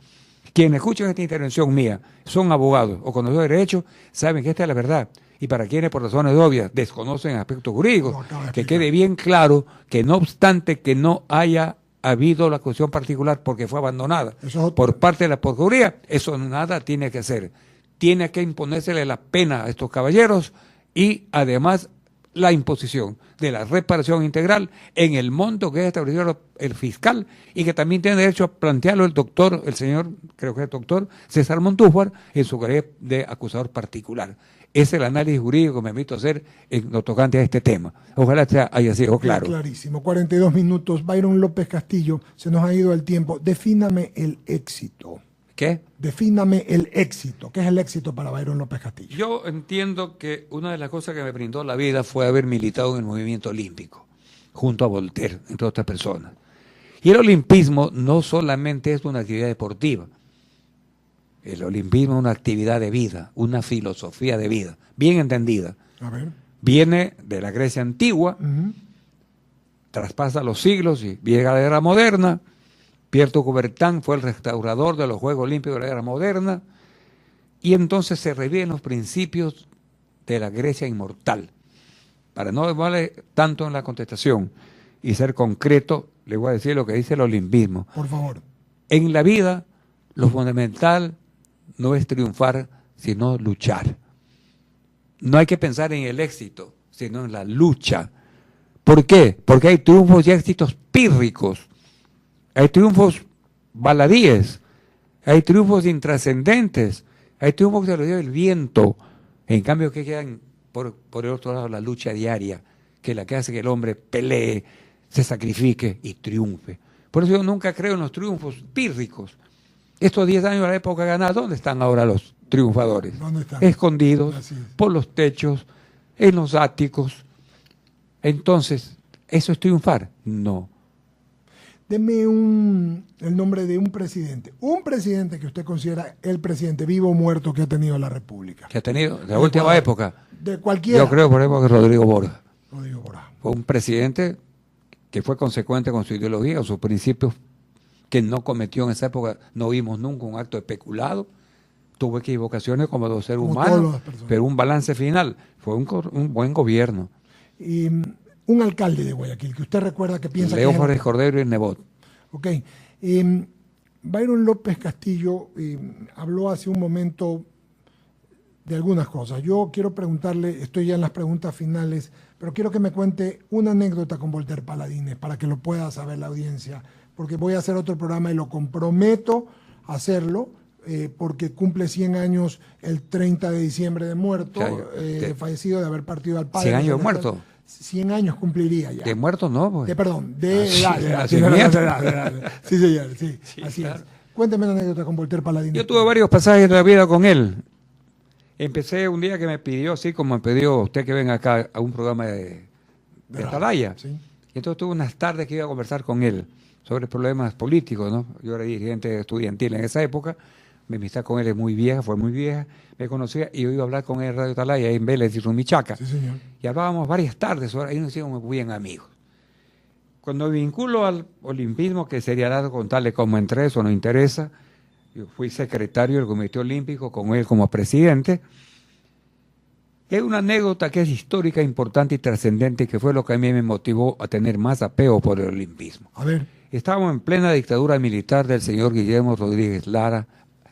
Quienes escuchan esta intervención mía son abogados o conocedores de derecho, saben que esta es la verdad. Y para quienes por razones obvias desconocen aspectos jurídicos, que quede bien claro que no obstante que no haya habido la acusación particular porque fue abandonada por parte de la Procuraduría, eso nada tiene que hacer. Tiene que imponérsele la pena a estos caballeros y además la imposición de la reparación integral en el monto que ha establecido el fiscal y que también tiene derecho a plantearlo el señor, creo que es el doctor César Montúfar, en su calidad de acusador particular. Ese es el análisis jurídico que me invito a hacer en lo tocante a este tema. Ojalá haya sido claro. Clarísimo. 42 minutos. Byron López Castillo, se nos ha ido el tiempo. Defíname el éxito. ¿Qué? Defíname el éxito. ¿Qué es el éxito para Byron López Castillo? Yo entiendo que una de las cosas que me brindó la vida fue haber militado en el movimiento olímpico, junto a Voltaire, entre otras personas. Y el olimpismo no solamente es una actividad deportiva. El olimpismo es una actividad de vida, una filosofía de vida, bien entendida. A ver. Viene de la Grecia antigua, traspasa los siglos y llega a la era moderna. Pierre de Coubertin fue el restaurador de los Juegos Olímpicos de la era moderna, y entonces se reviven los principios de la Grecia inmortal. Para no demorar tanto en la contestación y ser concreto, le voy a decir lo que dice el olimpismo. Por favor. En la vida, lo fundamental no es triunfar, sino luchar. No hay que pensar en el éxito, sino en la lucha. ¿Por qué? Porque hay triunfos y éxitos pírricos, hay triunfos baladíes, hay triunfos intrascendentes, hay triunfos que se los lleva el viento. En cambio, que quedan por el otro lado la lucha diaria, que es la que hace que el hombre pelee, se sacrifique y triunfe. Por eso yo nunca creo en los triunfos pírricos. Estos 10 años de la época ganada, ¿dónde están ahora los triunfadores? ¿Dónde están? Escondidos por los techos, en los áticos. Entonces, ¿eso es triunfar? No. Deme el nombre de un presidente que usted considera el presidente vivo o muerto que ha tenido la República. Que ha tenido, de la última época. De cualquiera. Yo creo, por ejemplo, que Rodrigo Borja. Rodrigo Borja. Fue un presidente que fue consecuente con su ideología, con sus principios, que no cometió en esa época, no vimos nunca un acto especulado, tuvo equivocaciones como los seres humanos, pero un balance final, fue un buen gobierno. Y un alcalde de Guayaquil, que usted recuerda que piensa Leo Flores Cordero y Nebot. Ok. Byron López Castillo habló hace un momento de algunas cosas. Yo quiero preguntarle, estoy ya en las preguntas finales, pero quiero que me cuente una anécdota con Voltaire Paladines para que lo pueda saber la audiencia, porque voy a hacer otro programa y lo comprometo a hacerlo, porque cumple 100 años el 30 de diciembre de muerto, fallecido, de haber partido al padre. 100 años de muerto. 100 años cumpliría ya. ¿De muerto no? Pues. De edad. Sí, señor, sí, así claro. Es. Cuénteme una anécdota con Voltaire Paladines. Yo tuve varios pasajes de la vida con él. Empecé un día que me pidió, así como me pidió usted que venga acá a un programa de Atalaya. Sí. Y entonces tuve unas tardes que iba a conversar con él sobre problemas políticos, ¿no? Yo era dirigente estudiantil en esa época, mi amistad con él es muy vieja, fue muy vieja, me conocía y yo iba a hablar con él en Radio Atalaya, en Vélez y Rumichaca. Sí, señor. Y hablábamos varias tardes, ahí nos hicimos muy bien amigos. Cuando me vinculo al olimpismo, que sería algo contarle cómo entré, eso no interesa, yo fui secretario del Comité Olímpico con él como presidente. Es una anécdota que es histórica, importante y trascendente, que fue lo que a mí me motivó a tener más apego por el olimpismo. A ver. Estábamos en plena dictadura militar del señor Guillermo Rodríguez Lara,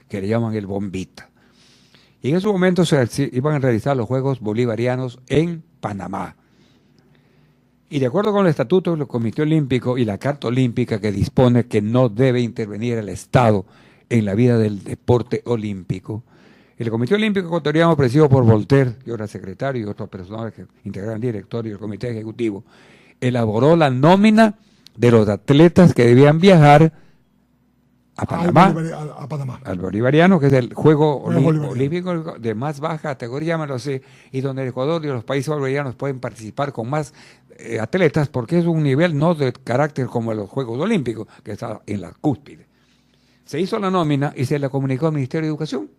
que le llaman el Bombita. Y en ese momento se iban a realizar los Juegos Bolivarianos en Panamá. Y de acuerdo con el estatuto del Comité Olímpico y la Carta Olímpica, que dispone que no debe intervenir el Estado en la vida del deporte olímpico, el Comité Olímpico Ecuatoriano, presidido por Voltaire, yo era secretario y otros personajes que integraban el directorio y el Comité Ejecutivo, elaboró la nómina de los atletas que debían viajar a Panamá, al Bolivariano, que es el Juego Olímpico de más baja categoría, llámalo así, y donde el Ecuador y los países bolivarianos pueden participar con más atletas, porque es un nivel no de carácter como los Juegos Olímpicos, que está en la cúspide. Se hizo la nómina y se la comunicó al Ministerio de Educación,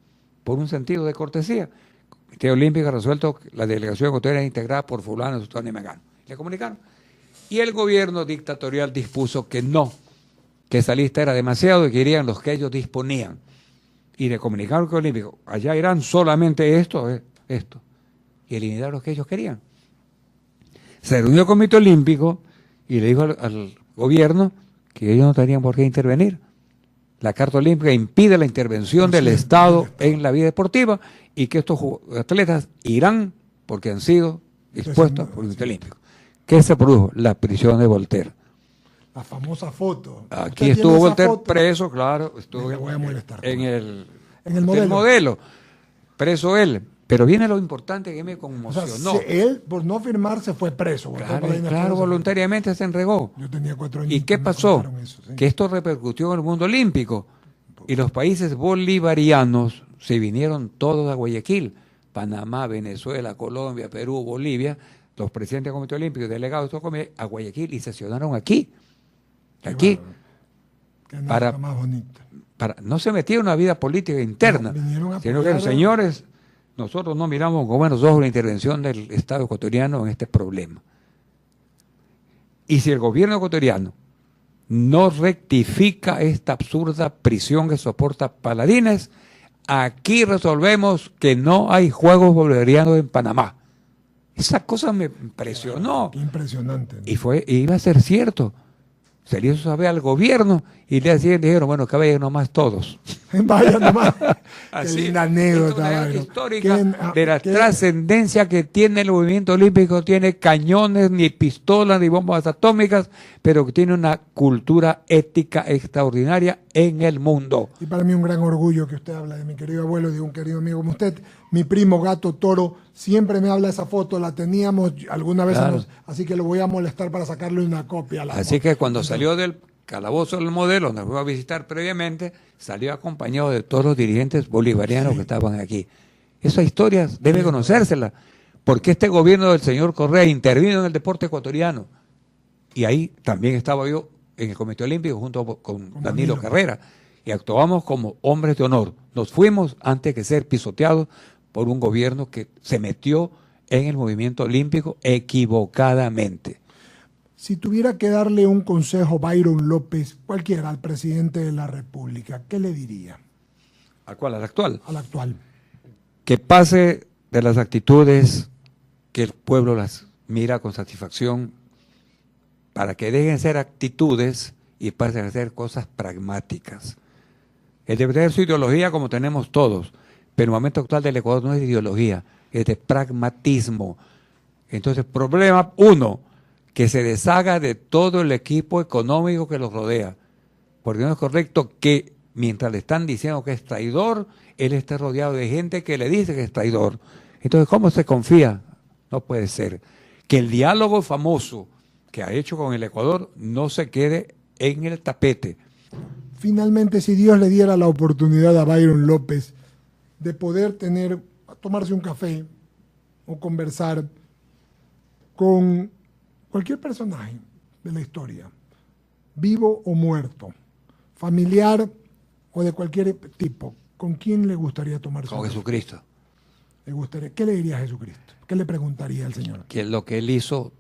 por un sentido de cortesía. El Ministerio Olímpico ha resuelto que la delegación ecuatoriana es integrada por fulano, sutano y mengano. Le comunicaron. Y el gobierno dictatorial dispuso que no, que esa lista era demasiado y querían los que ellos disponían. Y le comunicaron que Olímpico, allá irán solamente esto. Y eliminaron los que ellos querían. Se reunió el Comité Olímpico y le dijo al gobierno que ellos no tenían por qué intervenir. La Carta Olímpica impide la intervención del Estado en la vida deportiva y que estos atletas irán porque han sido dispuestos por el Comité Olímpico. ¿Qué se produjo? La prisión de Voltaire. La famosa foto. Aquí estuvo Voltaire preso, claro, estuvo en el modelo. Preso él. Pero viene lo importante que me conmocionó. O sea, él, por no firmar, se fue preso. Claro, voluntariamente se entregó. Yo tenía 4 años. ¿Y qué pasó? Eso, sí. Que esto repercutió en el mundo olímpico. Y los países bolivarianos se vinieron todos a Guayaquil. Panamá, Venezuela, Colombia, Perú, Bolivia. Los presidentes del Comité Olímpico y delegados de estos a Guayaquil y sesionaron aquí. Aquí. Para no se metía en una vida política interna. Sino que los señores... Nosotros no miramos con buenos ojos la intervención del Estado ecuatoriano en este problema. Y si el gobierno ecuatoriano no rectifica esta absurda prisión que soporta Paladines, aquí resolvemos que no hay Juegos Bolivarianos en Panamá. Esa cosa me impresionó. Qué impresionante, ¿no? Y iba a ser cierto. Se le hizo saber al gobierno y le dijeron, bueno, que vayan nomás todos. Vaya nomás. Así, Qué linda anécdota, es una anécdota Byron. histórica Qué- de la qué- trascendencia que tiene el movimiento olímpico. Tiene cañones, ni pistolas, ni bombas atómicas, pero que tiene una cultura ética extraordinaria en el mundo. Y para mí un gran orgullo que usted habla de mi querido abuelo y de un querido amigo como usted. Mi primo Gato Toro siempre me habla de esa foto, la teníamos alguna vez, Claro. así que lo voy a molestar para sacarle una copia. A la Así foto. que cuando salió del calabozo del modelo, donde fue a visitar previamente, salió acompañado de todos los dirigentes bolivarianos que estaban aquí. Esa historia debe conocérsela, porque este gobierno del señor Correa intervino en el deporte ecuatoriano. Y ahí también estaba yo en el Comité Olímpico junto con Danilo Carrera. Y actuamos como hombres de honor. Nos fuimos antes que ser pisoteados por un gobierno que se metió en el movimiento olímpico equivocadamente. Si tuviera que darle un consejo Byron López, cualquiera, al presidente de la República, ¿qué le diría ¿A cuál? ¿Al actual? al actual? Que pase de las actitudes que el pueblo las mira con satisfacción para que dejen ser actitudes y pasen a ser cosas pragmáticas. Él debe tener su ideología como tenemos todos, pero el momento actual del Ecuador no es de ideología, es de pragmatismo. Entonces, problema uno, que se deshaga de todo el equipo económico que los rodea, porque no es correcto que mientras le están diciendo que es traidor, él esté rodeado de gente que le dice que es traidor. Entonces, ¿cómo se confía? No puede ser. Que el diálogo famoso que ha hecho con el Ecuador no se quede en el tapete. Finalmente, si Dios le diera la oportunidad a Byron López de poder tomarse un café o conversar con cualquier personaje de la historia, vivo o muerto, familiar o de cualquier tipo, ¿con quién le gustaría tomarse Con un café? Jesucristo. ¿Qué le diría a Jesucristo? ¿Qué le preguntaría al Señor? Que lo que él hizo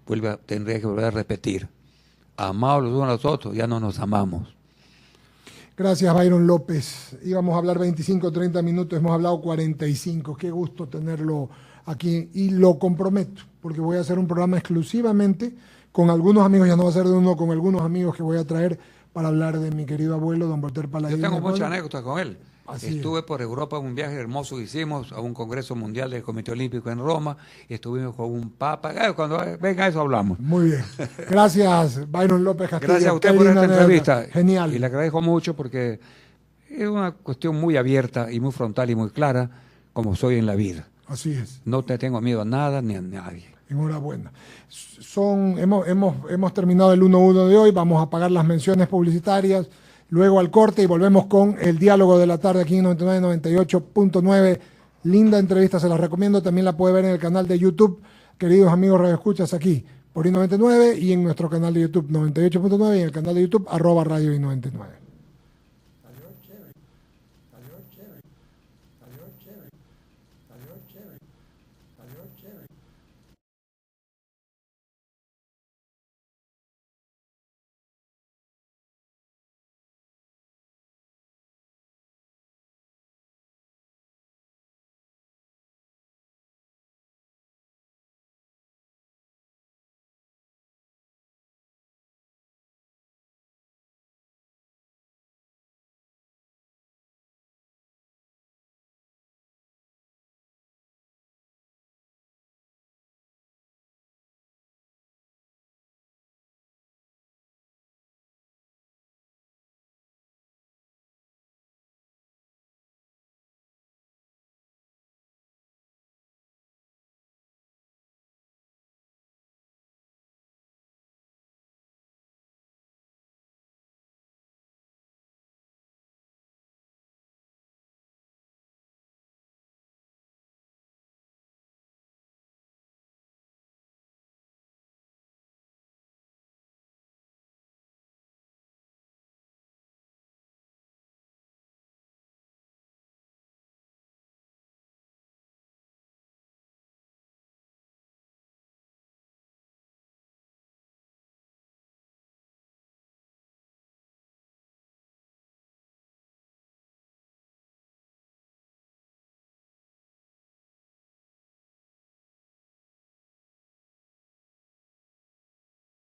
tendría que volver a repetir. Amados los unos a los otros, ya no nos amamos. Gracias, Byron López. Íbamos a hablar 25, 30 minutos, hemos hablado 45. Qué gusto tenerlo aquí y lo comprometo, porque voy a hacer un programa exclusivamente con algunos amigos, ya no va a ser de uno, con algunos amigos que voy a traer para hablar de mi querido abuelo, don Walter Paladín. Yo tengo muchas anécdotas con él. Así Estuve por Europa en un viaje hermoso que hicimos a un congreso mundial del Comité Olímpico en Roma y estuvimos con un papa. Cuando venga eso hablamos. Muy bien. Gracias, Byron López Castillo. Gracias a usted Qué por linda esta anécdota. entrevista. Genial. Y le agradezco mucho porque es una cuestión muy abierta y muy frontal y muy clara como soy en la vida. Así es. No te tengo miedo a nada ni a nadie. Enhorabuena. Hemos terminado el 1-1 de hoy, vamos a pagar las menciones publicitarias, luego al corte y volvemos con el diálogo de la tarde aquí en 99, 98.9. Linda entrevista, se la recomiendo, también la puede ver en el canal de YouTube, queridos amigos radioescuchas, aquí por I99 y en nuestro canal de YouTube 98.9 y en el canal de YouTube @Radio I99.